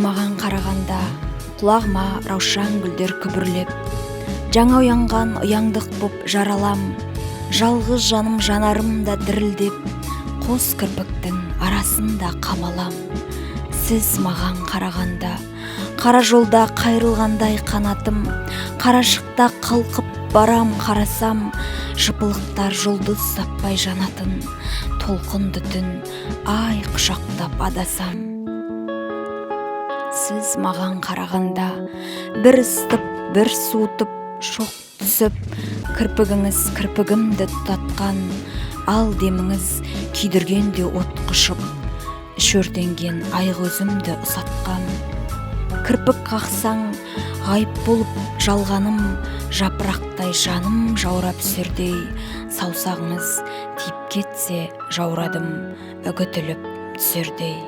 маған қарағанда құлағыма раушан гүлдер күбірлеп, жаңа ұянған ұяңдық боп жаралам, жалғыз жаным жанарымда дірілдеп, қос кірпіктің арасында қамалам. Сіз маған қарағанда қара жолда қайрылғандай қанатым, қарашықта қалқып барам, қарасам, жыпылықтар жұлдыз таппай жанатын, толқынды түн ай құшақтап адасам. Сіз маған қарағанда бір ыстып, бір суытып, шоқ түсіп, кірпігіңіз кірпігімді тұтатқан, ал деміңіз күйдіргенде от құшып, шөрденген айғөзімді ұсатқан. Кірпік қақсаң ғайып болып жалғаным, жапырақтай жаным жаурап сүрдей, саусағыңыз тиіп кетсе жаурадым, үгітіліп түсердей.